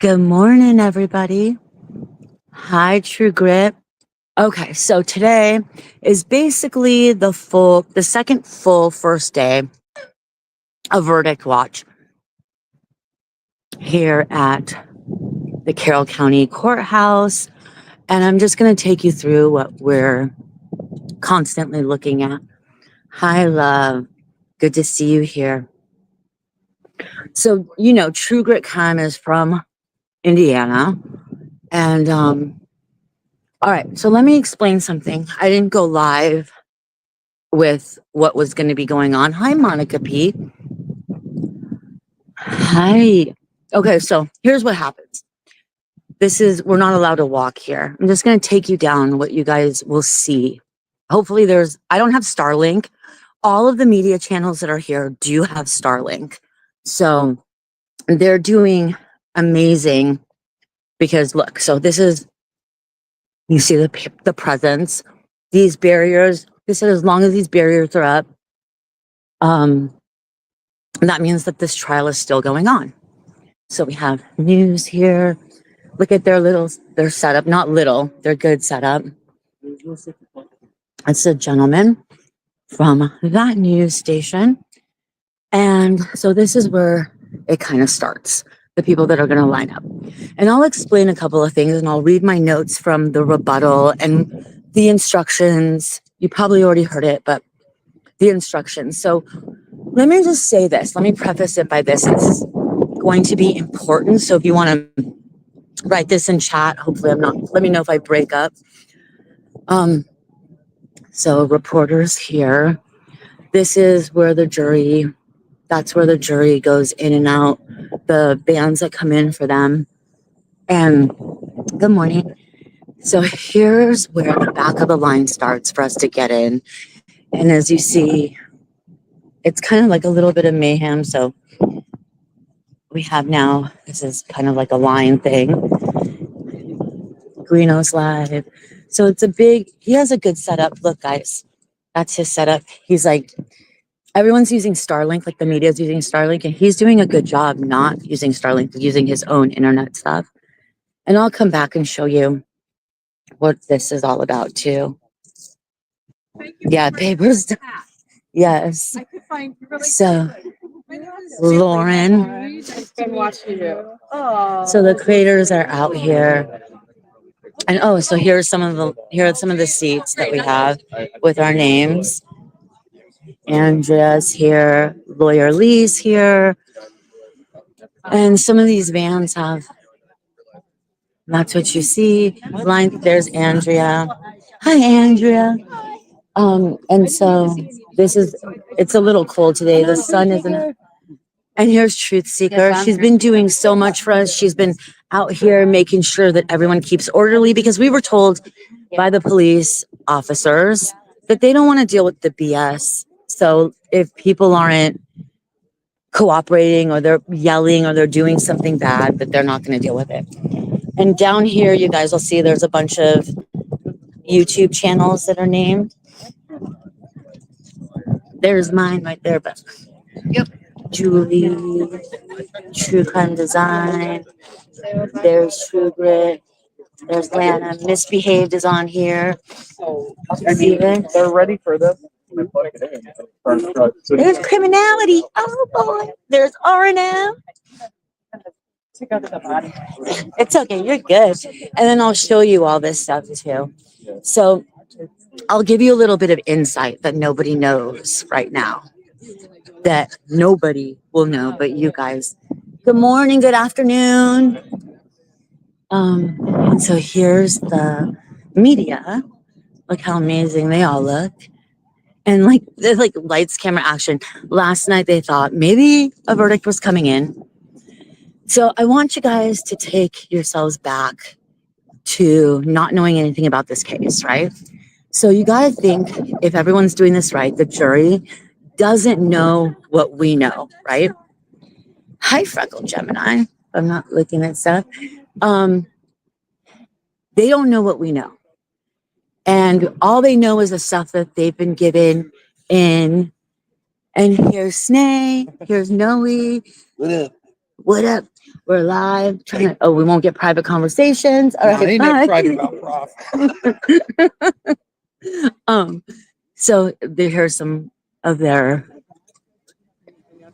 Good morning, everybody. Hi, True Grit. Okay, so today is basically the second full first day of Verdict Watch here at the Carroll County Courthouse. And I'm just going to take you through what we're constantly looking at. Hi, love. Good to see you here. So, True Grit Cam is from Indiana. And, all right, so let me explain something. I didn't go live with what was going to be going on. Hi, Monica P. Hi. Okay, so here's what happens. We're not allowed to walk here. I'm just going to take you down what you guys will see. Hopefully I don't have Starlink. All of the media channels that are here do have Starlink. So they're doing amazing because look, so you see the presence, these barriers. They said as long as these barriers are up, that means that this trial is still going on. So we have news here. Look at their setup. Not little, they're good setup. It's a gentleman from that news station. And so this is where it kind of starts. The people that are going to line up. And I'll explain a couple of things and I'll read my notes from the rebuttal and the instructions. You probably already heard it, but the instructions. So let me just say this. Let me preface it by this. It's going to be important. So if you want to write this in chat, hopefully let me know if I break up. So reporters here. This is where that's where the jury goes in and out. The bands that come in for them. And good morning. So here's where the back of the line starts for us to get in. And as you see, it's kind of like a little bit of mayhem. So we have now, this is kind of like a line thing. Greeno's live. So he has a good setup. Look, guys, that's his setup. He's like, everyone's using Starlink, like the media's using Starlink, and he's doing a good job not using Starlink, using his own internet stuff. And I'll come back and show you what this is all about too. Yeah, papers. Yes. So, Lauren. So the creators are out here. And so here are some of the seats that we have with our names. Andrea's here, lawyer Lee's here. And some of these vans that's what you see. There's Andrea. Hi, Andrea. And so it's a little cold today. The sun isn't. And here's Truth Seeker. She's been doing so much for us. She's been out here making sure that everyone keeps orderly because we were told by the police officers that they don't want to deal with the BS. So if people aren't cooperating or they're yelling or they're doing something bad, that they're not going to deal with it. And down here, you guys will see there's a bunch of YouTube channels that are named. There's mine right there, but yep. Julie, True Crime Design. There's True Grit. There's Lana. Misbehaved is on here. They're ready for this. There's Criminality. Oh boy. There's R&M. It's okay. You're good. And then I'll show you all this stuff too. So I'll give you a little bit of insight that nobody knows right now. That nobody will know but you guys. Good morning, good afternoon. And so here's the media. Look how amazing they all look. And there's lights, camera, action. Last night they thought maybe a verdict was coming in. So I want you guys to take yourselves back to not knowing anything about this case, right? So you gotta think, if everyone's doing this right, the jury doesn't know what we know, right? Hi, Freckle Gemini. I'm not looking at stuff. They don't know what we know. And all they know is the stuff that they've been given in. And here's Snay, here's Noe. What up? We're live. Oh, we won't get private conversations. All right, ain't bye. that private about prof. So here's some of their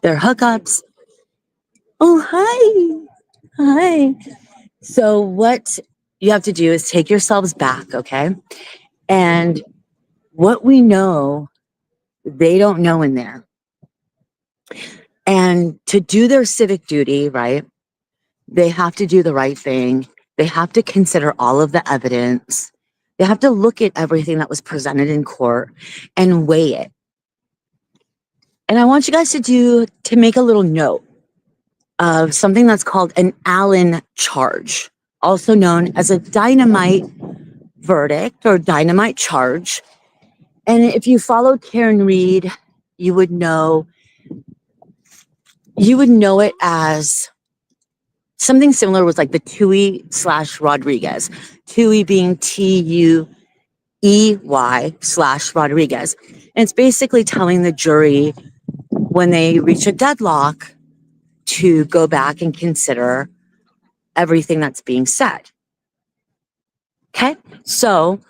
hookups. Oh, hi. So what you have to do is take yourselves back, okay? And what we know, they don't know in there. And to do their civic duty, right? They have to do the right thing. They have to consider all of the evidence. They have to look at everything that was presented in court and weigh it. And I want you guys to make a little note of something that's called an Allen charge, also known as a dynamite verdict or dynamite charge. And if you followed Karen Reed, you would know it as something similar was like the Tuohy/Rodriguez. Tuohy being Tuey/Rodriguez. And it's basically telling the jury when they reach a deadlock to go back and consider everything that's being said. Okay? So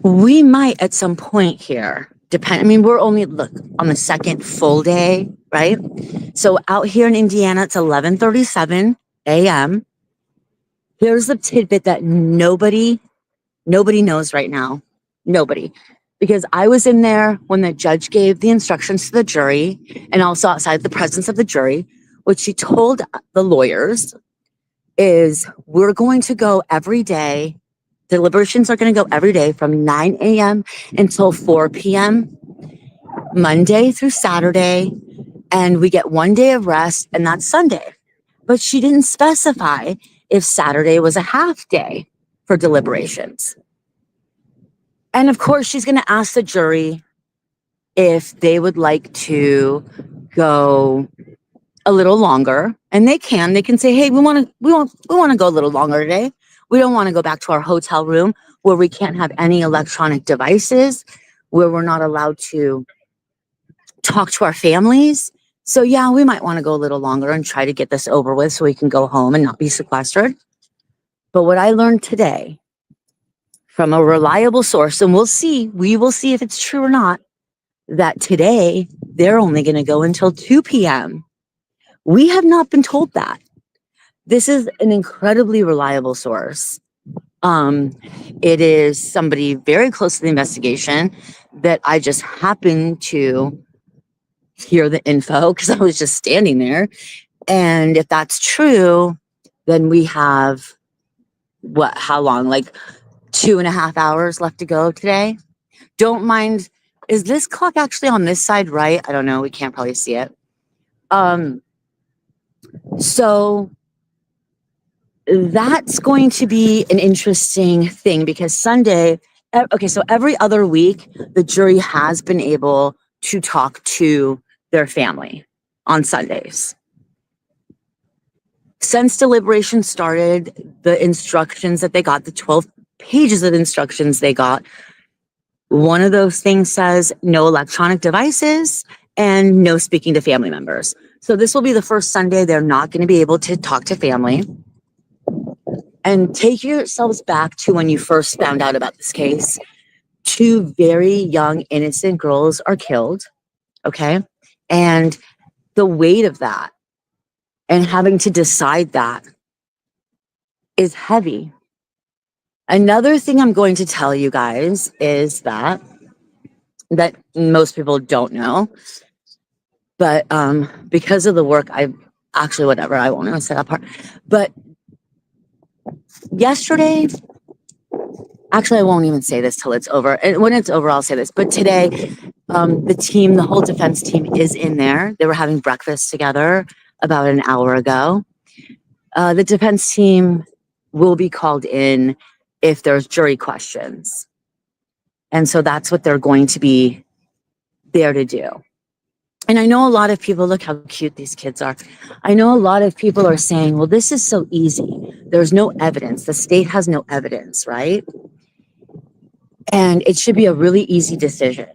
we might at some point here we're only on the second full day, right? So out here in Indiana, it's 11:37 a.m. Here's the tidbit that nobody knows right now. Nobody. Because I was in there when the judge gave the instructions to the jury and also outside the presence of the jury. What she told the lawyers is we're going to go every day. Deliberations are going to go every day from 9 a.m. until 4 p.m. Monday through Saturday, and we get one day of rest, and that's Sunday. But she didn't specify if Saturday was a half day for deliberations. And of course, she's going to ask the jury if they would like to go a little longer, and they can say, hey, we want to go a little longer today. We don't want to go back to our hotel room where we can't have any electronic devices, where we're not allowed to talk to our families. So yeah, we might want to go a little longer and try to get this over with so we can go home and not be sequestered. But what I learned today from a reliable source, and we will see if it's true or not, that today they're only going to go until 2 p.m. We have not been told that. This is an incredibly reliable source. It is somebody very close to the investigation that I just happened to hear the info because I was just standing there. And if that's true, then we have how long? Like 2.5 hours left to go today. Don't mind. Is this clock actually on this side right? I don't know. We can't probably see it. So that's going to be an interesting thing because Sunday, okay, so every other week, the jury has been able to talk to their family on Sundays. Since deliberation started, the instructions that they got, the 12 pages of instructions they got, one of those things says no electronic devices and no speaking to family members. So this will be the first Sunday they're not going to be able to talk to family. And take yourselves back to when you first found out about this case. 2 very young, innocent girls are killed, okay? And the weight of that and having to decide that is heavy. Another thing I'm going to tell you guys is that most people don't know, but because of the work I won't even say that part. But yesterday, actually, I won't even say this till it's over. And when it's over, I'll say this. But today, the whole defense team is in there. They were having breakfast together about an hour ago. The defense team will be called in if there's jury questions. And so that's what they're going to be there to do. And I know a lot of people, look how cute these kids are. I know a lot of people are saying, well, this is so easy. There's no evidence. The state has no evidence, right? And it should be a really easy decision.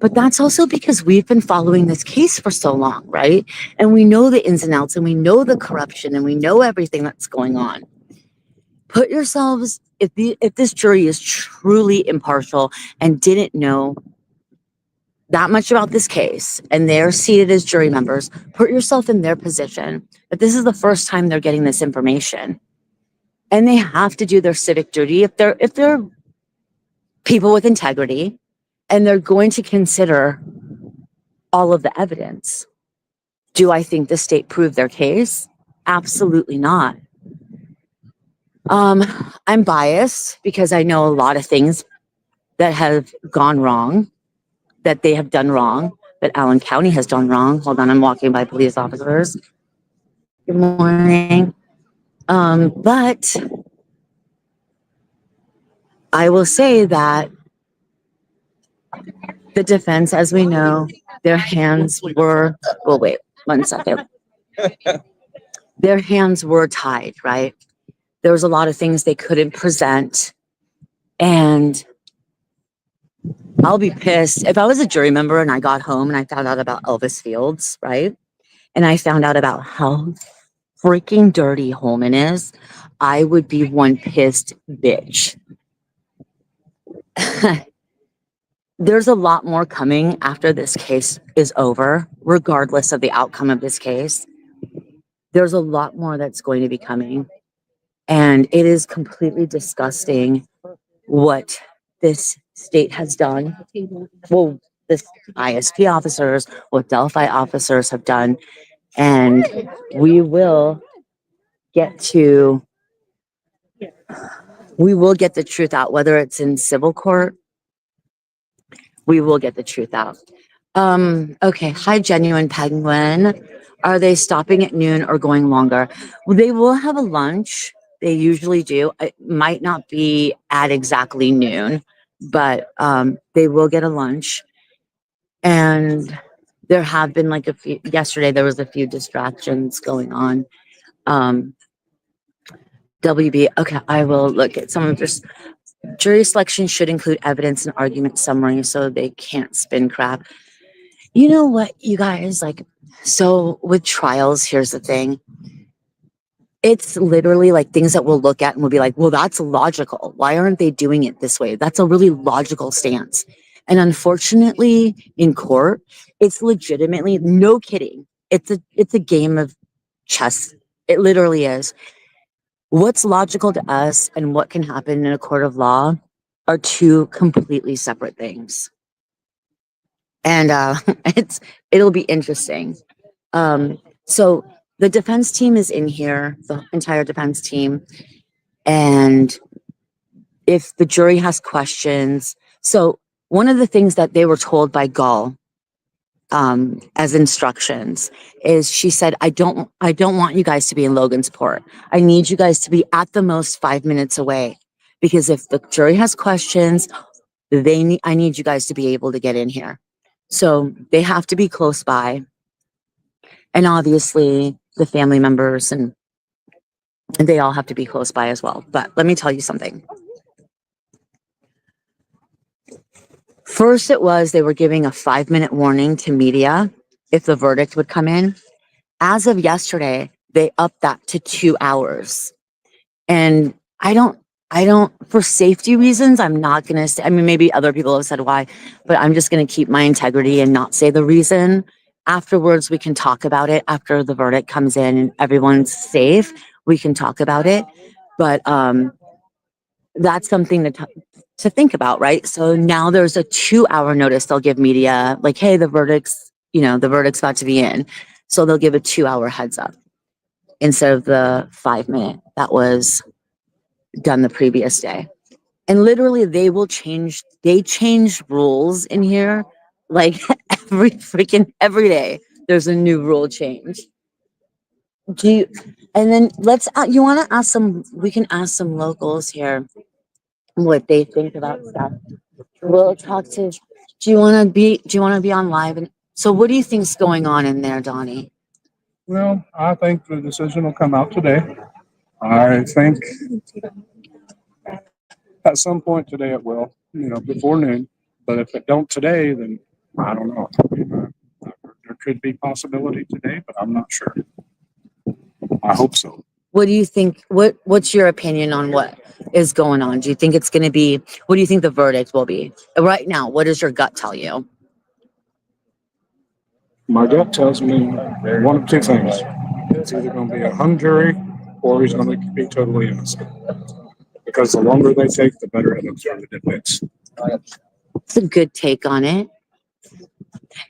But that's also because we've been following this case for so long, right? And we know the ins and outs and we know the corruption and we know everything that's going on. Put yourselves, if this jury is truly impartial and didn't know that much about this case and they're seated as jury members, put yourself in their position that this is the first time they're getting this information. And they have to do their civic duty if they're people with integrity and they're going to consider all of the evidence. Do I think the state proved their case? Absolutely not. I'm biased because I know a lot of things that have gone wrong, that they have done wrong, that Allen County has done wrong. Hold on, I'm walking by police officers. Good morning. But I will say that the defense, as we know, their hands were, well, wait, 1 second. Their hands were tied, right? There was a lot of things they couldn't present. And I'll be pissed if I was a jury member and I got home and I found out about Elvis Fields, right? And I found out about how freaking dirty Holman is. I would be one pissed bitch. There's a lot more coming after this case is over, regardless of the outcome of this case. There's a lot more that's going to be coming. And it is completely disgusting what this state has done. Well, the ISP officers, what Delphi officers have done. And we will get the truth out, whether it's in civil court, we will get the truth out. Okay. Hi, Genuine Penguin. Are they stopping at noon or going longer? Well, they will have a lunch. They usually do. It might not be at exactly noon, but they will get a lunch. And there have been like yesterday there was a few distractions going on. WB, okay, I will look at some of this. Jury selection should include evidence and argument summary so they can't spin crap. You know what, you guys, like, so with trials, here's the thing. It's literally like things that we'll look at and we'll be like, well, that's logical. Why aren't they doing it this way? That's a really logical stance. And unfortunately, in court, it's legitimately, no kidding. It's a game of chess. It literally is. What's logical to us and what can happen in a court of law are two completely separate things. And it'll be interesting. So the defense team is in here, the entire defense team. And if the jury has questions, so one of the things that they were told by Gull as instructions is she said, I don't want you guys to be in Logansport. I need you guys to be at the most 5 minutes away, because if the jury has questions, I need you guys to be able to get in here. So they have to be close by. And obviously the family members and they all have to be close by as well. But let me tell you something. First, they were giving a 5-minute warning to media if the verdict would come in. As of yesterday, they upped that to 2 hours. And I don't, for safety reasons, I'm not going to say, I mean, maybe other people have said why, but I'm just going to keep my integrity and not say the reason. Afterwards, we can talk about it after the verdict comes in and everyone's safe. We can talk about it. But that's something to think about, right? So now there's a 2-hour notice they'll give media, like, hey, the verdict's about to be in. So they'll give a 2-hour heads up instead of the 5-minute that was done the previous day. And literally they change rules in here like every day there's a new rule change. And then you want to ask we can ask some locals here what they think about stuff. We'll talk to, do you want to be on live? And so what do you think's going on in there, Donnie? Well, I think the decision will come out today. I think at some point today it will, before noon. But if it don't today, then I don't know. There could be possibility today, but I'm not sure. I hope so. What do you think? What's your opinion on what is going on? Do you think it's going to be? What do you think the verdict will be right now? What does your gut tell you? My gut tells me one of two things. It's either going to be a hung jury or he's going to be totally innocent. Because the longer they take, the better it looks for the defense. It's a good take on it.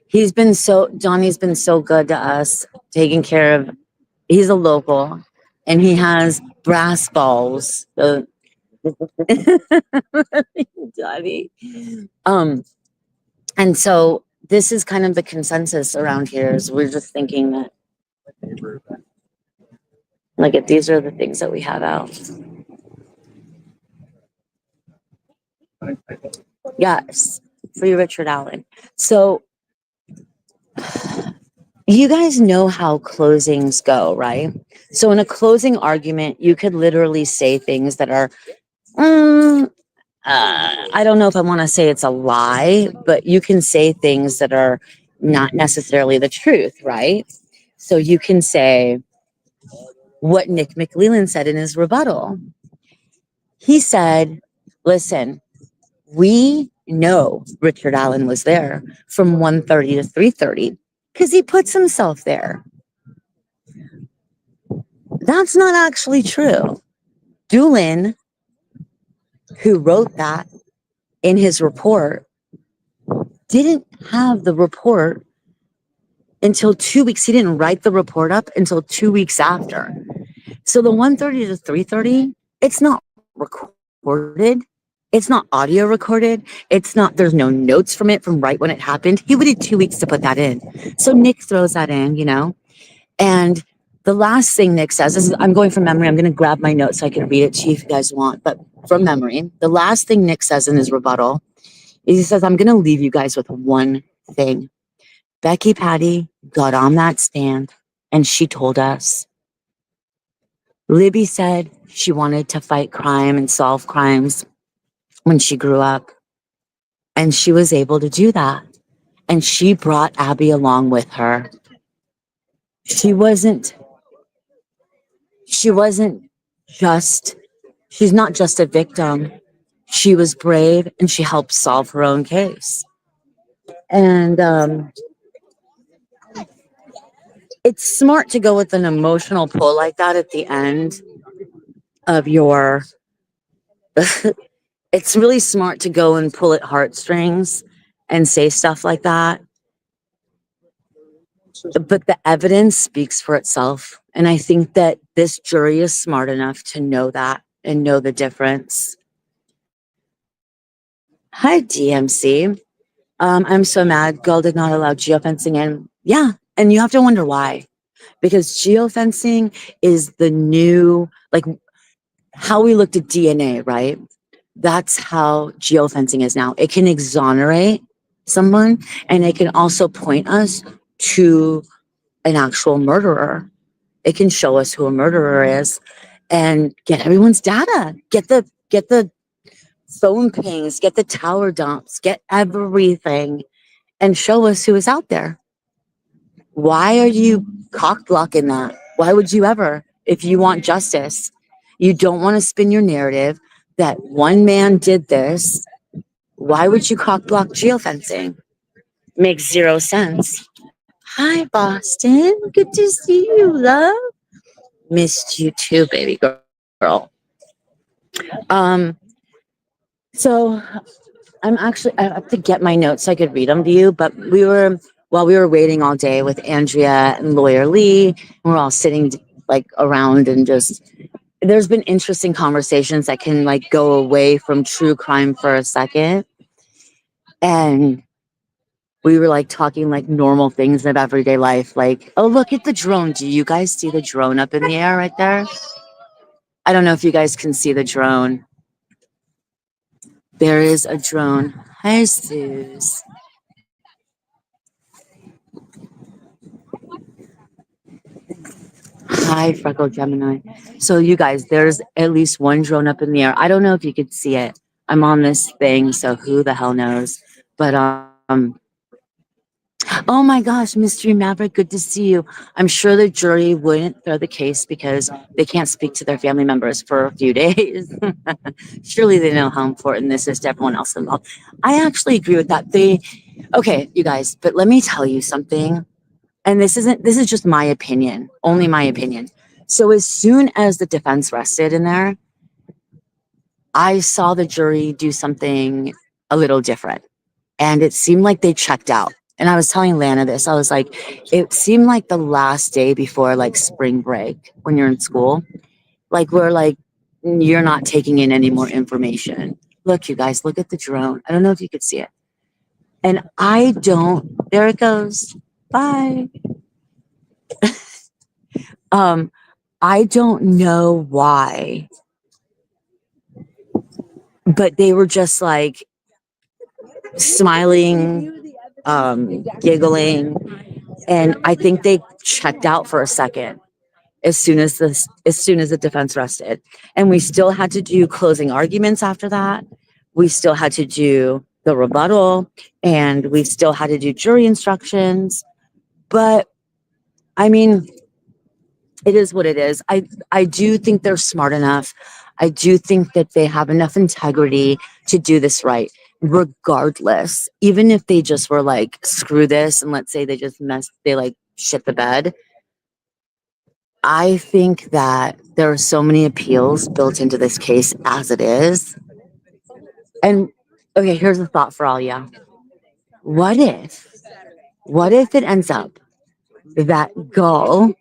Johnny's been so good to us, taking care of. He's a local, and he has brass balls. So, Johnny. Um, and so this is kind of the consensus around here. Is we're just thinking that, like, if these are the things that we have out. Yes, free Richard Allen. So you guys know how closings go, right? So in a closing argument, you could literally say things that are, I don't know if I want to say it's a lie, but you can say things that are not necessarily the truth, right? So you can say what Nick McLeland said in his rebuttal. He said, listen, we know Richard Allen was there from 1:30 to 3:30 because he puts himself there. That's not actually true. Doolin, who wrote that in his report, didn't have the report until 2 weeks. He didn't write the report up until 2 weeks after. So the 1:30 to 3:30, it's not recorded. It's not audio recorded. There's no notes from it from right when it happened. He waited 2 weeks to put that in. So Nick throws that in, and the last thing Nick says is, I'm going from memory. I'm going to grab my notes so I can read it to you if you guys want. But from memory, the last thing Nick says in his rebuttal is he says, I'm going to leave you guys with one thing. Becky Patty got on that stand and she told us. Libby said she wanted to fight crime and solve crimes when she grew up. And she was able to do that. And she brought Abby along with her. She wasn't she's not just a victim. She was brave and she helped solve her own case. And it's smart to go with an emotional pull like that at the end of your it's really smart to go and pull at heartstrings and say stuff like that. But the evidence speaks for itself. And I think that this jury is smart enough to know that and know the difference. Hi, DMC. I'm so mad. Girl did not allow geofencing in. Yeah. And you have to wonder why. Because geofencing is the new, like how we looked at DNA, right? That's how geofencing is now. It can exonerate someone and it can also point us to an actual murderer. It can show us who a murderer is and get everyone's data. Get the phone pings, get the tower dumps, get everything and show us who is out there. Why are you cock blocking that? Why would you ever, if you want justice? You don't want to spin your narrative that one man did this. Why would you cock block geofencing? Makes zero sense. Hi, Boston. Good to see you, love. Missed you too, baby girl. Um, so I have to get my notes so I could read them to you, but while we were waiting all day with Andrea and Lawyer Lee, we're all sitting like around and just, there's been interesting conversations that can like go away from true crime for a second. And we were like talking like normal things of everyday life. Like, oh, look at the drone. Do you guys see the drone up in the air right there? I don't know if you guys can see the drone. There is a drone. Hi, Suze. Hi, Freckle Gemini. So you guys, there's at least one drone up in the air. I don't know if you could see it. I'm on this thing, so who the hell knows? But Oh my gosh, Mystery Maverick, good to see you. I'm sure the jury wouldn't throw the case because they can't speak to their family members for a few days. Surely they know how important this is to everyone else involved. I actually agree with that. Okay, you guys, but let me tell you something. And this is just my opinion, only my opinion. So as soon as the defense rested in there, I saw the jury do something a little different. And it seemed like they checked out. And I was telling Lana this. I was like, it seemed like the last day before like spring break when you're in school. Like we're like, you're not taking in any more information. Look, you guys, look at the drone. I don't know if you could see it. And I don't, there it goes. Bye. Um, I don't know why, but they were just like smiling, giggling, and I think they checked out for a second as soon as the defense rested. And we still had to do closing arguments after that. We still had to do the rebuttal, and we still had to do jury instructions. But I mean, it is what it is. I do think they're smart enough. I do think that they have enough integrity to do this right, regardless. Even if they just were like, screw this, and let's say they like shit the bed. I think that there are so many appeals built into this case as it is. And okay, here's a thought for all y'all. What if, what if it ends up that Gull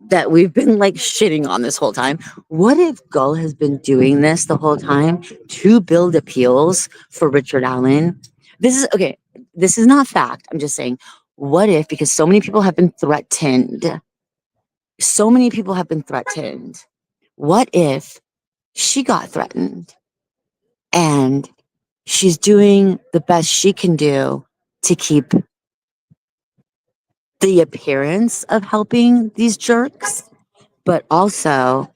that we've been like shitting on this whole time. What if Gull has been doing this the whole time to build appeals for Richard Allen? This is okay. This is not fact. I'm just saying, what if, because so many people have been threatened, so many people have been threatened. What if she got threatened and she's doing the best she can do to keep the appearance of helping these jerks, but also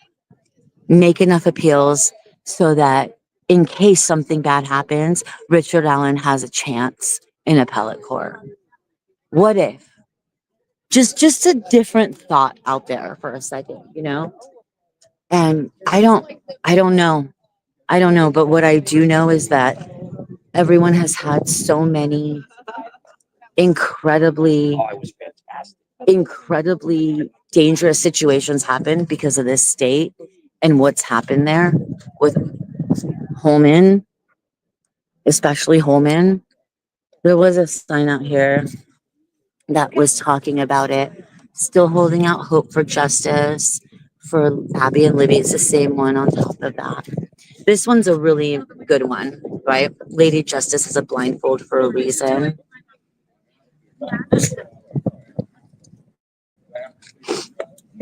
make enough appeals so that in case something bad happens, Richard Allen has a chance in appellate court. What if? Just a different thought out there for a second, you know? And I don't know. I don't know, but what I do know is that everyone has had so many incredibly incredibly dangerous situations happen because of this state and what's happened there with Holman, especially Holman. There was a sign out here that was talking about it. Still holding out hope for justice for Abby and Libby. It's the same one on top of that. This one's a really good one, right? Lady Justice has a blindfold for a reason.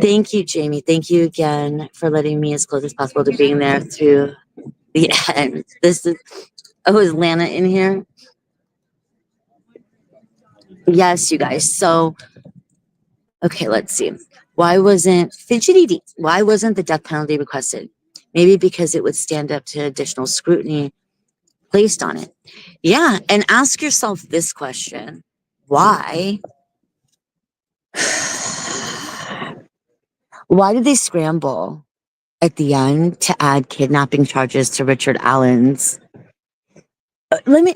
Thank you, Jamie. Thank you again for letting me as close as possible to being there through the end. This is, oh, is Lana in here? Yes, you guys. So, okay, let's see. Why wasn't why wasn't the death penalty requested? Maybe because it would stand up to additional scrutiny placed on it. Yeah, and ask yourself this question. Why? Why did they scramble at the end to add kidnapping charges to Richard Allen's? Let me,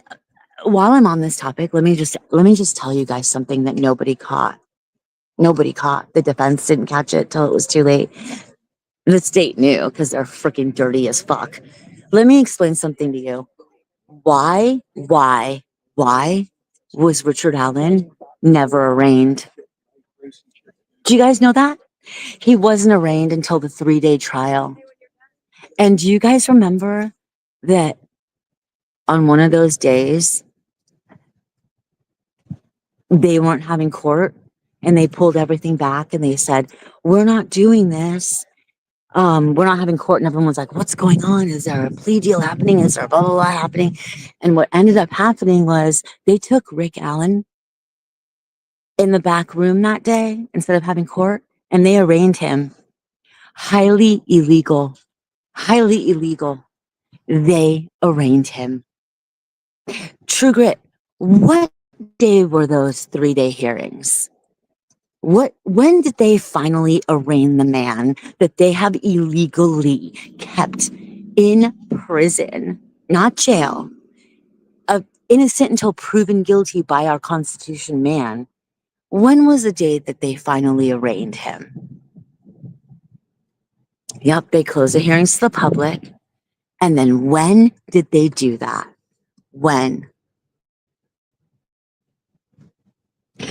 while I'm on this topic, let me just tell you guys something that nobody caught. Nobody caught. The defense didn't catch it till it was too late. The state knew because they're freaking dirty as fuck. Let me explain something to you. Why was Richard Allen never arraigned? Do you guys know that? He wasn't arraigned until the 3-day trial. And do you guys remember that on one of those days, they weren't having court and they pulled everything back and they said, we're not doing this. We're not having court. And everyone's like, what's going on? Is there a plea deal happening? Is there blah, blah, blah happening? And what ended up happening was they took Rick Allen in the back room that day instead of having court and they arraigned him. Highly illegal. Highly illegal. They arraigned him. True Grit. What day were those 3-day hearings? When did they finally arraign the man that they have illegally kept in prison, not jail, innocent until proven guilty by our Constitution man? When was the day that they finally arraigned him? Yep, they closed the hearings to the public. And then when did they do that? When?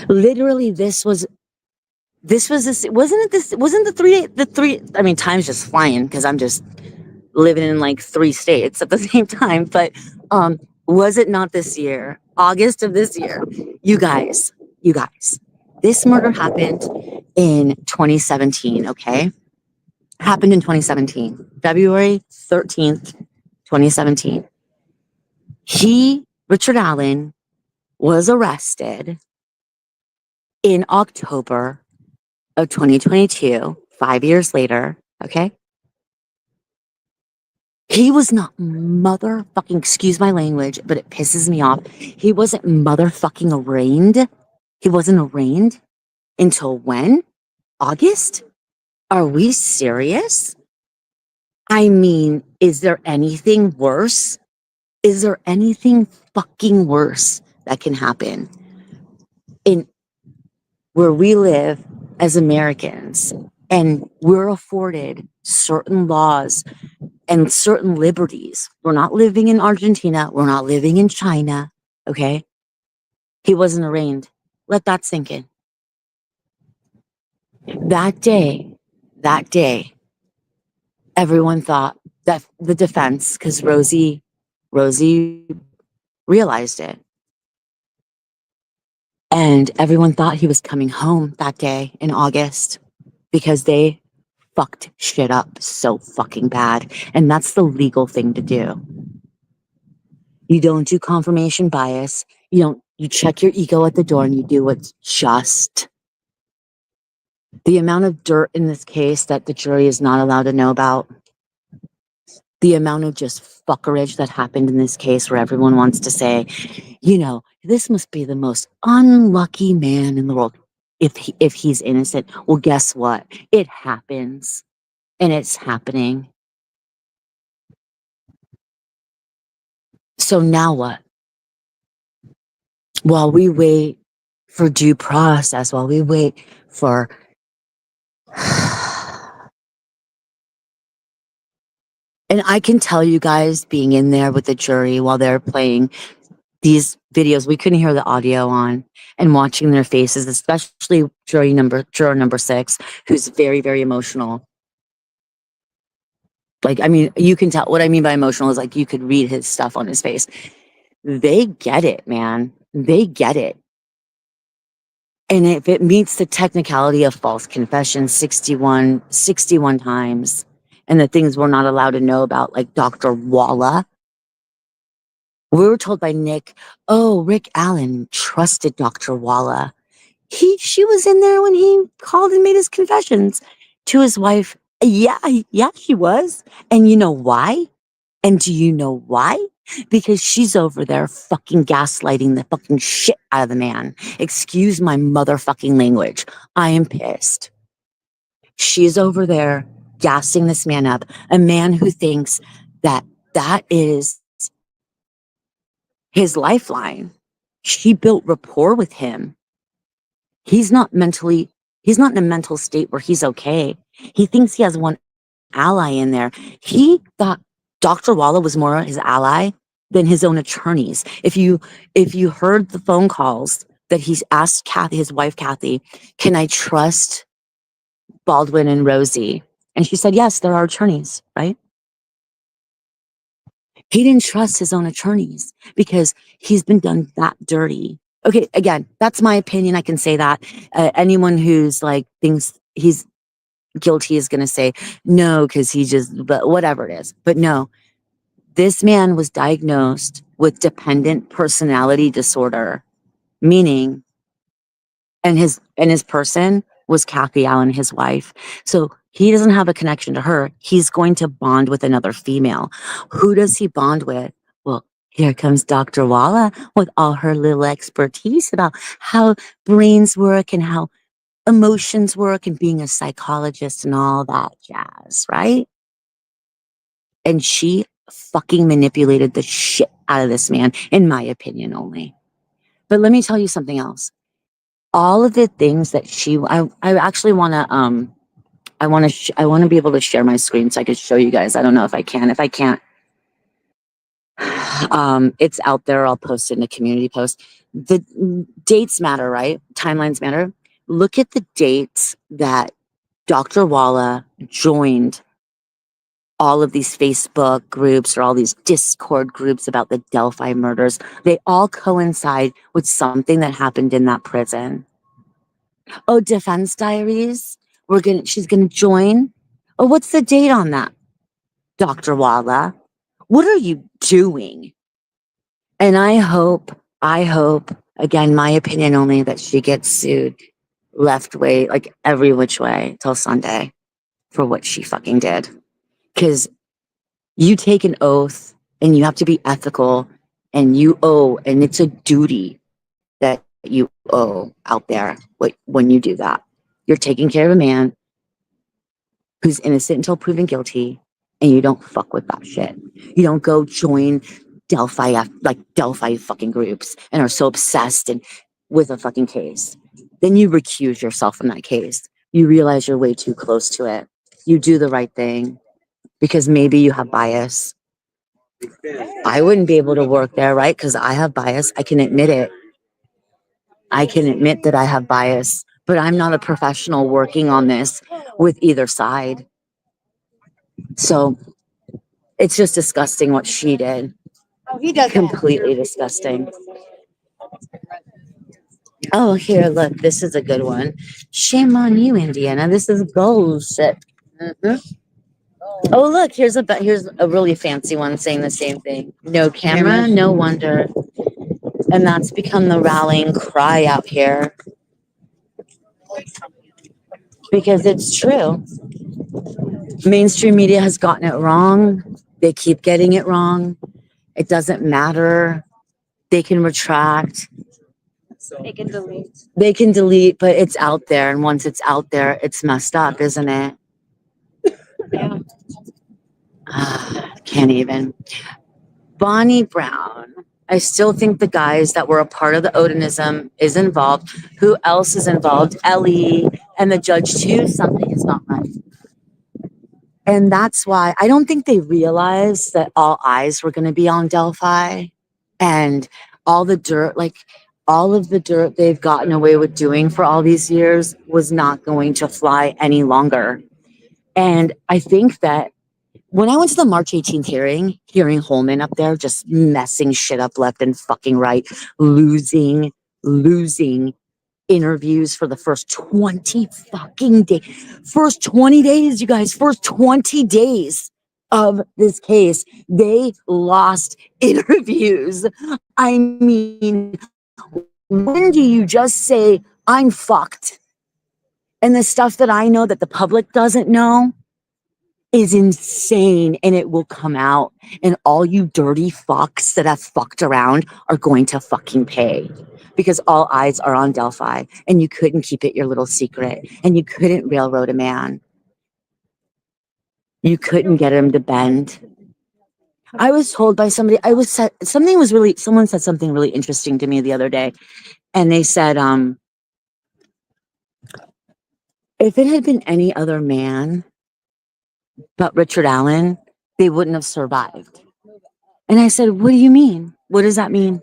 Literally, wasn't the 3 day, I mean, time's just flying because I'm just living in like 3 states at the same time, but was it not this year, August of this year? You guys, this murder happened in 2017, okay? Happened in 2017, February 13th, 2017. Richard Allen, was arrested in October of 2022, 5 years later, okay? He was not motherfucking, excuse my language, but it pisses me off. He wasn't motherfucking arraigned. He wasn't arraigned until when? August? Are we serious? I mean, is there anything worse? Is there anything fucking worse that can happen in where we live as Americans and we're afforded certain laws and certain liberties? We're not living in Argentina. We're not living in China. Okay. He wasn't arraigned. Let that sink in. That day, everyone thought that the defense, because Rosie realized it. And everyone thought he was coming home that day in August because they fucked shit up so fucking bad. And that's the legal thing to do. You don't do confirmation bias. You check your ego at the door and you do what's just. The amount of dirt in this case that the jury is not allowed to know about, the amount of just fuckerage that happened in this case where everyone wants to say, this must be the most unlucky man in the world if he's innocent. Well, guess what? It happens and it's happening. So now what? While we wait for due process, while we wait for and I can tell you guys, being in there with the jury while they're playing these videos, we couldn't hear the audio on, and watching their faces, especially juror number 6, who's very, very emotional. Like, I mean, you can tell what I mean by emotional is like you could read his stuff on his face. They get it, man. They get it. And if it meets the technicality of false confession 61 times, and the things we're not allowed to know about, like Dr. Walla, we were told by Nick, oh, Rick Allen trusted Dr. Walla. She was in there when he called and made his confessions to his wife. Yeah, she was. And you know why? And do you know why? Because she's over there fucking gaslighting the fucking shit out of the man. Excuse my motherfucking language. I am pissed. She's over there gassing this man up, a man who thinks that is his lifeline. She built rapport with him. He's not in a mental state where he's okay. He thinks he has one ally in there. He thought Dr. Walla was more his ally than his own attorneys. If you heard the phone calls that he's asked Kathy, his wife Kathy, can I trust Baldwin and Rosie? And she said, yes, they're our attorneys, right? He didn't trust his own attorneys because he's been done that dirty. Okay, again, that's my opinion. I can say that. Anyone who's like thinks he's guilty is going to say no because but whatever it is. But no, this man was diagnosed with dependent personality disorder, meaning, and his person was Kathy Allen, his wife. So he doesn't have a connection to her. He's going to bond with another female. Who does he bond with? Well, Here comes Dr. Walla with all her little expertise about how brains work and how emotions work and being a psychologist and all that jazz, right? And she fucking manipulated the shit out of this man, in my opinion only. But let me tell you something else. All of the things that I actually want to, I want to be able to share my screen so I could show you guys. I don't know if I can. If I can't, it's out there. I'll post it in a community post. The dates matter, right? Timelines matter. Look at the dates that Dr. Walla joined all of these Facebook groups or all these Discord groups about the Delphi murders. They all coincide with something that happened in that prison. Oh, defense diaries. She's gonna join. Oh, what's the date on that? Dr. Walla, what are you doing? And I hope, again, my opinion only, that she gets sued left way, like every which way till Sunday for what she fucking did. Because you take an oath and you have to be ethical and you owe, and it's a duty that you owe out there when you do that. You're taking care of a man who's innocent until proven guilty, and you don't fuck with that shit. You don't go join Delphi fucking groups and are so obsessed and with a fucking case. Then you recuse yourself from that case. You realize you're way too close to it. You do the right thing because maybe you have bias. I wouldn't be able to work there, right? Because I have bias. I can admit it. I can admit that I have bias, but I'm not a professional working on this with either side. So it's just disgusting what she did. Oh, he does Completely disgusting. Oh, here, look, this is a good one. Shame on you, Indiana. This is bullshit. Mhm. Oh, look, here's a really fancy one saying the same thing. No camera, no wonder. And that's become the rallying cry out here because it's true. Mainstream media has gotten it wrong. They keep getting it wrong. It doesn't matter. They can retract. They can delete. They can delete, but it's out there. And once it's out there, it's messed up, isn't it? Yeah. Can't even. Bonnie Brown. I still think the guys that were a part of the Odinism is involved. Who else is involved? Ellie and the judge too. Something is not right. And that's why I don't think they realized that all eyes were going to be on Delphi and all the dirt, all of the dirt they've gotten away with doing for all these years was not going to fly any longer. And I think that when I went to the March 18th hearing Holman up there just messing shit up left and fucking right, losing interviews for the first 20 fucking days. First 20 days, you guys, first 20 days of this case, they lost interviews. I mean, when do you just say, I'm fucked? And the stuff that I know that the public doesn't know is insane, and it will come out, and all you dirty fucks that have fucked around are going to fucking pay because all eyes are on Delphi, and you couldn't keep it your little secret, and you couldn't railroad a man. You couldn't get him to bend. I was told by somebody, someone said something really interesting to me the other day, and they said, if it had been any other man but Richard Allen, they wouldn't have survived. And I said, what do you mean? What does that mean?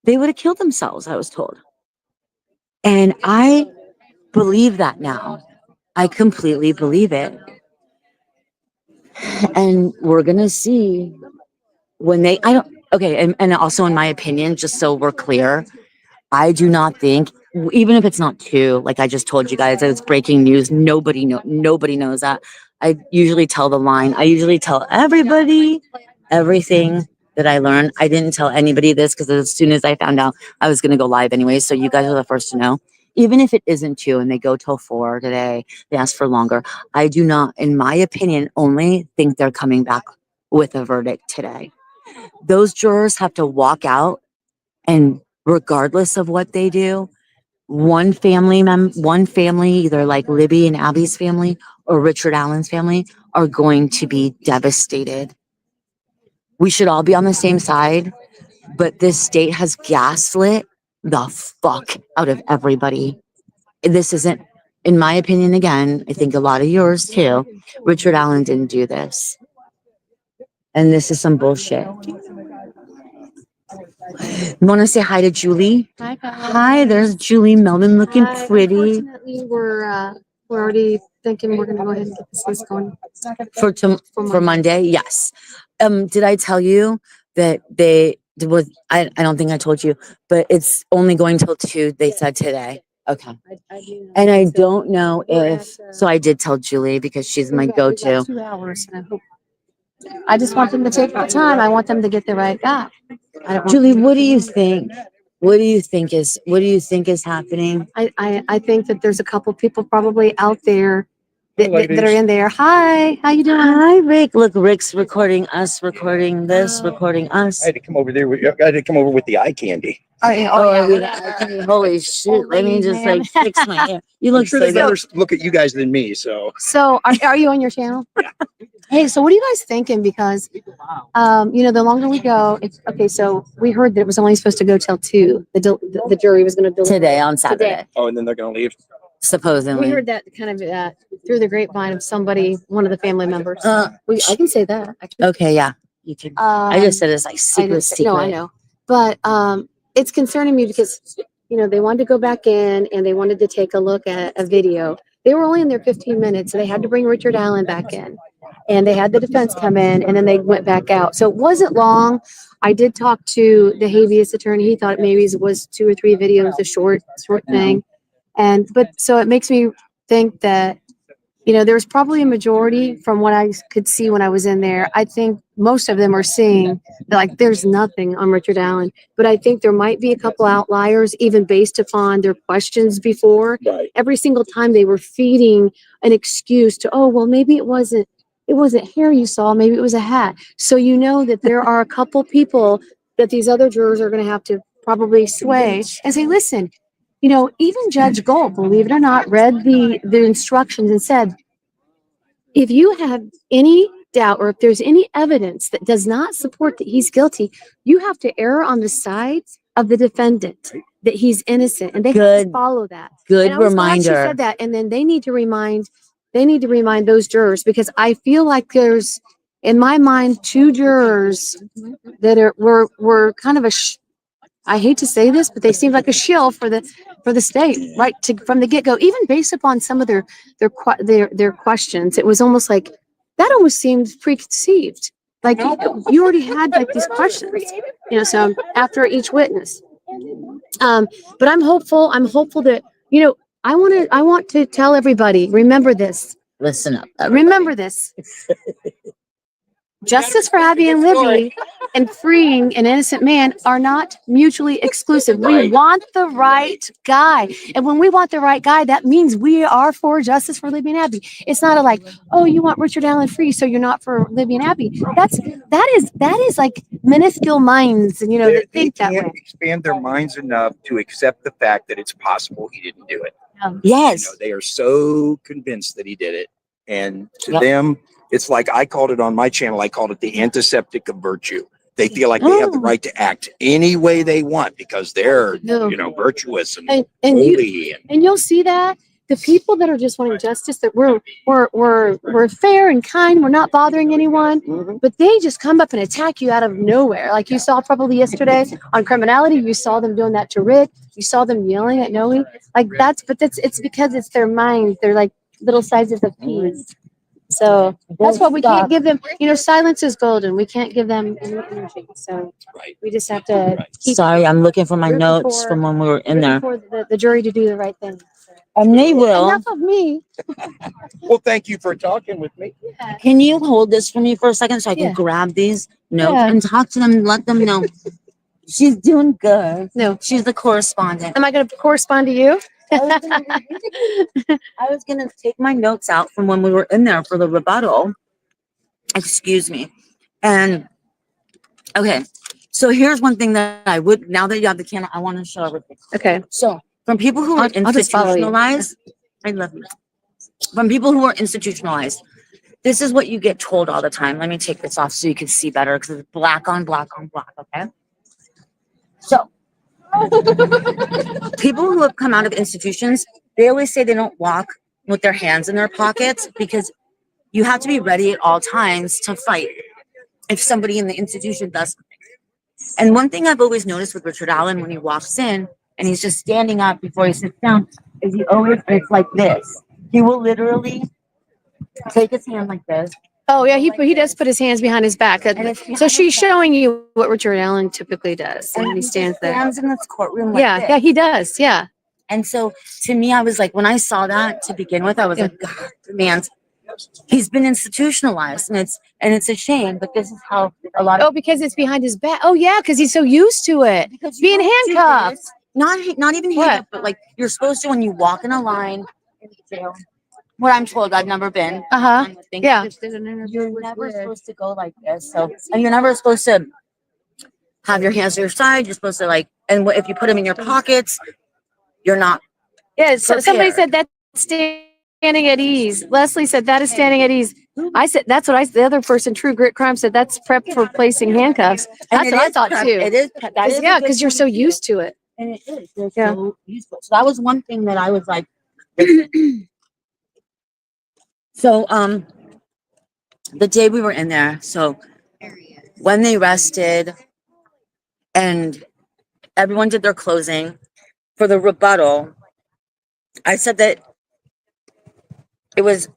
They would have killed themselves, I was told. And I believe that now. I completely believe it. And we're going to see when and also in my opinion, just so we're clear, I do not think, even if it's not two, like I just told you guys, that it's breaking news. Nobody knows that. I usually tell the line. I usually tell everybody everything that I learned. I didn't tell anybody this because as soon as I found out, I was going to go live anyway. So you guys are the first to know. Even if it isn't two and they go till 4 today, they ask for longer. I do not, in my opinion, only think they're coming back with a verdict today. those jurors have to walk out, and regardless of what they do, one family, either like Libby and Abby's family or Richard Allen's family, are going to be devastated. We should all be on the same side, but this state has gaslit the fuck out of everybody. This isn't, in my opinion, again, I think a lot of yours too. Richard Allen didn't do this. And this is some bullshit. You want to say hi to Julie? Hi, guys. Hi, there's Julie Melvin looking Hi. pretty Unfortunately, we're already thinking we're gonna go ahead and get this list going. for Monday. Yes. Did I tell you that I don't think I told you, but it's only going till 2, they said today. Okay. And I don't know if, so I did tell Julie because she's my go-to. 2 hours, and I just want them to take the time. I want them to get the right guy. I don't want Julie, them to what do you do it. think? What do you think is happening? I think that there's a couple people probably out there that are ladies. in there. Hi, how you doing? Hi, Rick. Look, Rick's recording us, recording this, recording us. I had to come over there. I had to come over with the eye candy. Oh, yeah. Holy shit. Let me just like fix my hair. You I'm look sure so they good. better look at you guys than me. So So are you on your channel? Yeah. Hey, so what are you guys thinking? Because, the longer we go, it's okay. So we heard that it was only supposed to go till 2. The jury was going to Today on Saturday, oh, and then they're gonna leave. We supposedly. heard that kind of through the grapevine of somebody, one of the family members. Uh, I can say that. Actually. okay, yeah. You can. I just said it's like secret. No, I know, but it's concerning me because they wanted to go back in and they wanted to take a look at a video. They were only in there 15 minutes, so they had to bring Richard Allen back in, and they had the defense come in, and then they went back out. So it wasn't long. I did talk to the habeas attorney. He thought maybe it was 2 or 3 videos, a short thing, but so it makes me think that there's probably a majority from what I could see when I was in there. I think most of them are seeing that, like, there's nothing on Richard Allen, but I think there might be a couple outliers, even based upon their questions before. Right. Every single time they were feeding an excuse to, oh, well, maybe it wasn't hair you saw, maybe it was a hat. So that there are a couple people that these other jurors are going to have to probably sway and say, listen, even Judge Gold, believe it or not, read the instructions and said, if you have any doubt or if there's any evidence that does not support that he's guilty, you have to err on the side of the defendant, that he's innocent, and they have to follow that. Good And I was glad she reminder. said that, and then they need to remind those jurors, because I feel like there's, in my mind, 2 jurors that were kind of I hate to say this, but they seem like a shill for the state, right? From the get-go, even based upon some of their questions, it was almost like that almost seemed preconceived. Like you already had like these questions, so after each witness. But I'm hopeful. I'm hopeful that, I want to tell everybody, remember this. Listen up. Remember this. Justice for Abby and Libby and freeing an innocent man are not mutually exclusive. We want the right guy. And when we want the right guy, that means we are for justice for Libby and Abby. It's not like, oh, you want Richard Allen free, so you're not for Libby and Abby. That is like minuscule minds, and that think that way. Expand their minds enough to accept the fact that it's possible he didn't do it. Yes. They are so convinced that he did it, and to Yep. them, it's like I called it on my channel. I called it the antiseptic of virtue. They feel like they have the right to act any way they want because they're, No. virtuous and And holy. and you'll see that the people that are just wanting justice, that we're fair and kind, we're not bothering anyone, but they just come up and attack you out of nowhere. Like you saw probably yesterday on criminality, you saw them doing that to Rick. You saw them yelling at Noe. Like it's because it's their minds. They're like little sizes of peas. So that's what we can't give them. Silence is golden. We can't give them any energy. So Right. we just have to keep Sorry, I'm looking for my rooting notes for- from when we were in there. for the jury to do the right thing. And they will. Enough of me. Well, thank you for talking with me. Can you hold this for me for a second so I can Yeah. grab these notes Yeah. and talk to them and let them know she's doing good. No. She's the correspondent. Am I going to correspond to you? I was gonna take my notes out from when we were in there for the rebuttal. Excuse me. And Okay. So here's one thing that I would, now that you have the camera, I want to show everything. Okay. So from people who are I'll just follow you. institutionalized, I love you. From people who are institutionalized, this is what you get told all the time. Let me take this off so you can see better because it's black on black on black. Okay. So people who have come out of institutions, they always say they don't walk with their hands in their pockets because you have to be ready at all times to fight if somebody in the institution does something. And one thing I've always noticed with Richard Allen when he walks in and he's just standing up before he sits down is he always, it's like this. He will literally take his hand like this. Oh yeah, he does put his hands behind his back. So she's showing you what Richard Allen typically does when he stands there. Stands in this courtroom like Yeah, this. yeah, he does. Yeah. And so to me, I was like, when I saw that to begin with, I was like, God, the man's, he's been institutionalized and it's a shame, but this is how a lot Oh, of because it's behind his back. Oh yeah, because he's so used to it. because Being you don't do handcuffed. this. Not even What? handcuffed, but like you're supposed to when you walk in a line in jail. What I'm told, I've never been. Uh-huh. I'm with things. Yeah. You're never supposed to go like this. So, and you're never supposed to have your hands to your side. You're supposed to like, and if you put them in your pockets, you're not. Yeah. So somebody Prepared. said that's standing at ease. Leslie said that is standing at ease. I said that's what the other person, True Grit Crime, said that's prep for placing handcuffs. And That's it what I is thought prep- too. It is. That is. Yeah, because you're so used to it. And it is. They're Yeah. so useful. So that was one thing that I was like. So the day we were in there, so when they rested and everyone did their closing for the rebuttal, I said that it was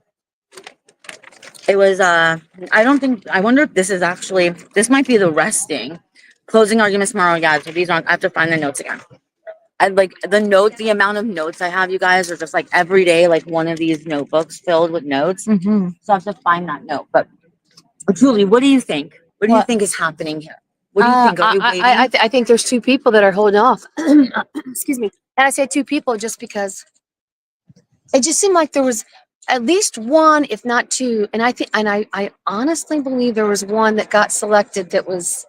I don't think, I wonder if this might be the resting closing arguments tomorrow. Yeah, so these aren't, I have to find the notes again. I like the amount of notes I have, you guys, are just like every day, like one of these notebooks filled with notes. Mm-hmm. So I have to find that note. But Julie, what do you think? What do you What? think is happening here? What do you think? Are you waiting? I think there's two people that are holding off. Excuse me. And I say two people just because it just seemed like there was at least one, if not two. And I honestly believe there was one that got selected that was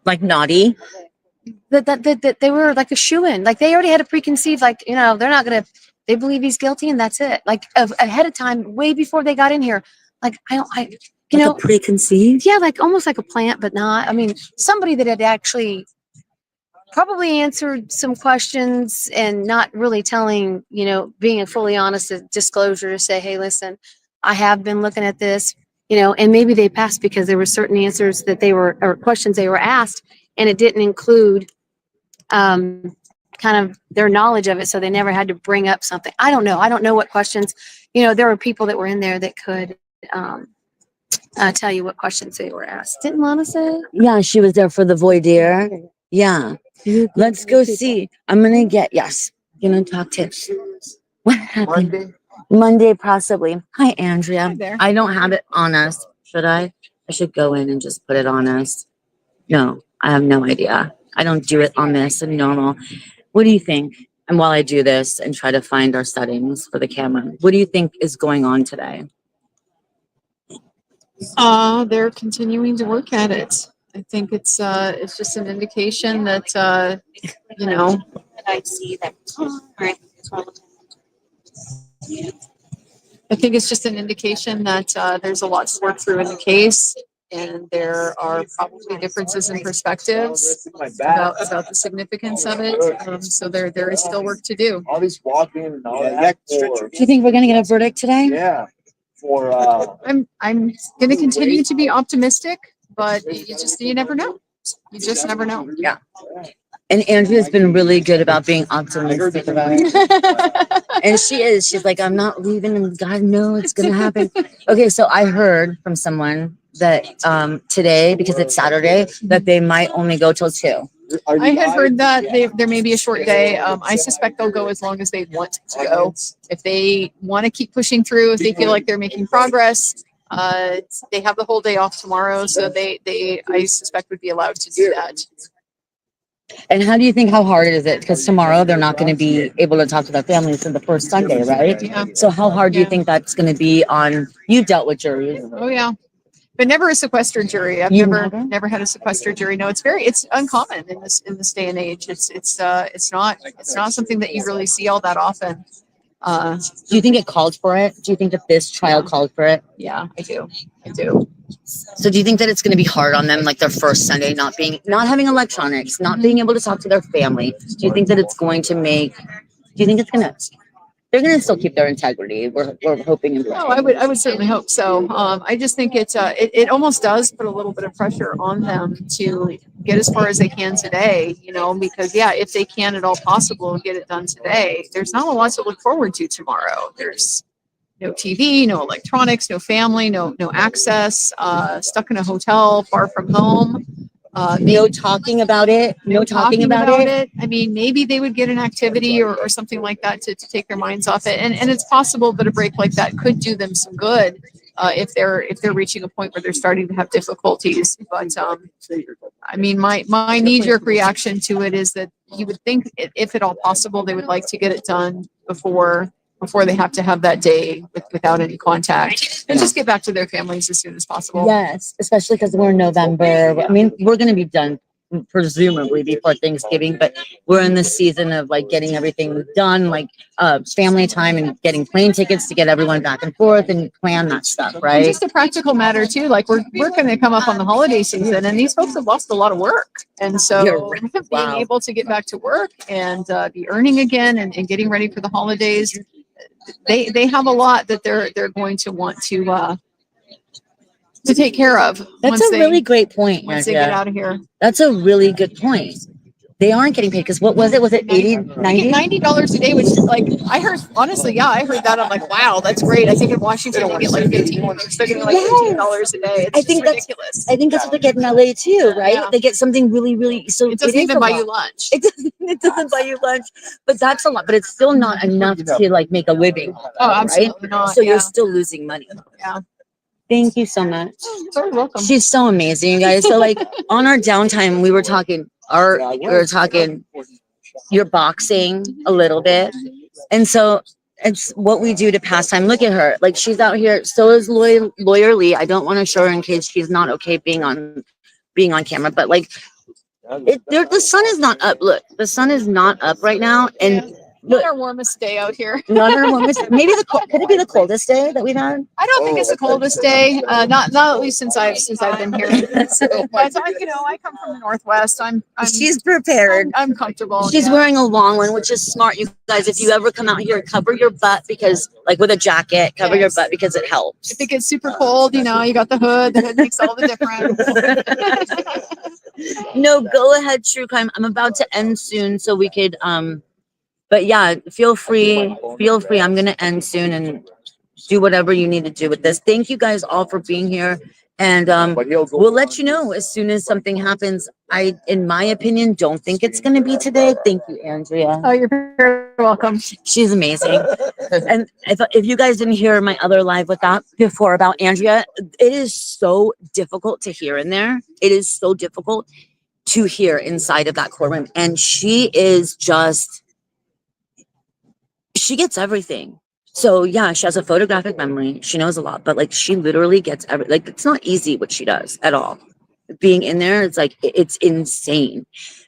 Like naughty? that they were like a shoo-in. Like they already had a preconceived, like, they're not gonna, they believe he's guilty and that's it. Like ahead of time, way before they got in here. Like Like a preconceived? yeah, like almost like a plant, but not. I mean, somebody that had actually probably answered some questions and not really telling, being a fully honest disclosure to say, hey, listen, I have been looking at this, and maybe they passed because there were certain answers that or questions they were asked, and it didn't include kind of their knowledge of it. So they never had to bring up something. I don't know. I don't know what questions, there were people that were in there that could, tell you what questions they were asked. Didn't Lana say? Yeah, she was there for the voir dire. Yeah. Let's go see. I'm gonna talk to what happened? Monday, possibly. Hi, Andrea. Hi there. I don't have it on us. Should I? I should go in and just put it on us. No, I have no idea. I don't do it on this and normal. What do you think? And while I do this and try to find our settings for the camera, what do you think is going on today? They're continuing to work at it. I think it's just an indication that I see that. I think it's just an indication that there's a lot to work through in the case, and there are probably differences in perspectives about the significance of it. So there is still work to do. All these walking and all that. Do you think we're gonna get a verdict today? Yeah. I'm going to continue to be optimistic, but you never know. You just never know. Yeah. And Andrea's been really good about being optimistic about it. And she is. She's like, I'm not leaving, and God knows it's gonna happen. Okay, so I heard from someone that today, because it's Saturday, that they might only go till 2. I had heard that there may be a short day. I suspect they'll go as long as they want to go. If they want to keep pushing through, if they feel like they're making progress, they have the whole day off tomorrow, so they I suspect would be allowed to do that. And how do you think, how hard is it? Because tomorrow they're not going to be able to talk to their families in the first Sunday, right? Yeah. So how hard do you Yeah. think that's going to be on, you dealt with juries. Oh yeah. But never a sequestered jury. I've You've never never? had a sequestered jury. No, it's uncommon in this day and age. It's not something that you really see all that often. Do you think it called for it? Do you think that this trial called for it? Yeah, I do. I do. So do you think that it's going to be hard on them, like their first Sunday, not having electronics, not being able to talk to their family? Do you think that it's going to make? Do you think it's going to? They're going to still keep their integrity. We're hoping and Oh, praying. I would certainly hope so. I just think it almost does put a little bit of pressure on them to get as far as they can today, because yeah, if they can at all possible get it done today, there's not a lot to look forward to tomorrow. There's no TV, no electronics, no family, no access, stuck in a hotel far from home. No talking about it. No talking about it. I mean, maybe they would get an activity or something like that to take their minds off it. And it's possible that a break like that could do them some good if they're reaching a point where they're starting to have difficulties. But I mean, my knee-jerk reaction to it is that you would think, if at all possible, they would like to get it done before they have to have that day without any contact, and just get back to their families as soon as possible. Yes, especially because we're in November. I mean, we're going to be done presumably before Thanksgiving, but we're in the season of like getting everything done, like family time and getting plane tickets to get everyone back and forth and plan that stuff, And right? just a practical matter too, like we're going to come up on the holiday season, and these folks have lost a lot of work, and so You're right. being Wow. able to get back to work and be earning again and getting ready for the holidays, they have a lot that they're going to want to take care of. That's once a really great point, once they get Andrea. out of here. That's a really good point. They aren't getting paid because what was it? Was it 80, They get 90? $90 a day, which is like, I heard, honestly, yeah, I heard that. I'm like, wow, that's great. I think in Washington they get like 15. They're getting like $15 a day. It's I think just ridiculous. I think that's what they get in LA too, right? Yeah. They get something really, really. So It doesn't is even a buy lot. you lunch. It doesn't buy you lunch, but that's a lot. But it's still not enough to like make a living. Oh, right? absolutely not. So yeah. you're still losing money. Yeah. Thank you so much. You're very welcome. She's so amazing, you guys. So like on our downtime, we were talking. You're boxing a little bit, and so it's what we do to pass time. Look at her, like she's out here. So is lawyer Lee. I don't want to show her in case she's not okay being on camera, but like the sun is not up. Look, the sun is not up right now, and Not our warmest day out here. not our warmest. Maybe could it be the coldest day that we've had? I don't think it's the coldest day. Not at least since I've been here. So, but I come from the Northwest. She's prepared. I'm comfortable. She's yeah. wearing a long one, which is smart, you guys. If you ever come out here, cover your butt because, like, with a jacket, cover your butt because it helps. If it gets super cold, you got the hood. The hood makes all the difference. No, go ahead, true crime. I'm about to end soon, so we could but yeah, feel free. I'm gonna end soon and do whatever you need to do with this. Thank you guys all for being here. And we'll let you know as soon as something happens. I, in my opinion, don't think it's gonna be today. Thank you, Andrea. Oh, you're very welcome. She's amazing. And if you guys didn't hear my other live with that before about Andrea, it is so difficult to hear in there. It is so difficult to hear inside of that courtroom. And she is just, she gets everything. So yeah, she has a photographic memory. She knows a lot, but like she literally gets like, it's not easy what she does at all. Being in there, it's like, it's insane.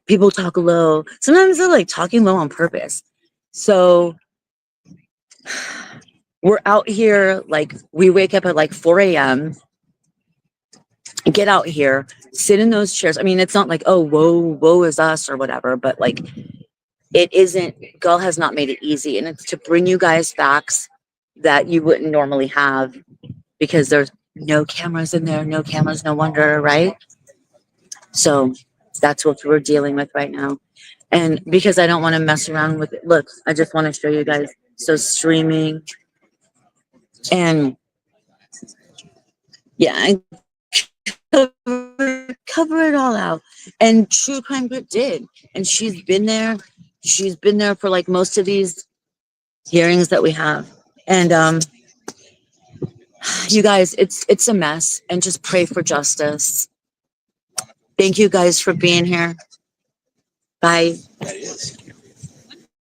People talk low. Sometimes they're like talking low on purpose. So we're out here, like we wake up at like 4 a.m. get out here, sit in those chairs. I mean, it's not like, oh, woe is us or whatever, but like, it isn't, Gull has not made it easy. And it's to bring you guys facts that you wouldn't normally have because there's no cameras in there, no cameras, no wonder, right? So that's what we're dealing with right now. And because I don't want to mess around with it, look, I just want to show you guys. So streaming and yeah, I cover it all out. And True Crime Group did. And she's been there. She's been there for like most of these hearings that we have. And you guys, it's a mess, and just pray for justice. Thank you guys for being here. Bye.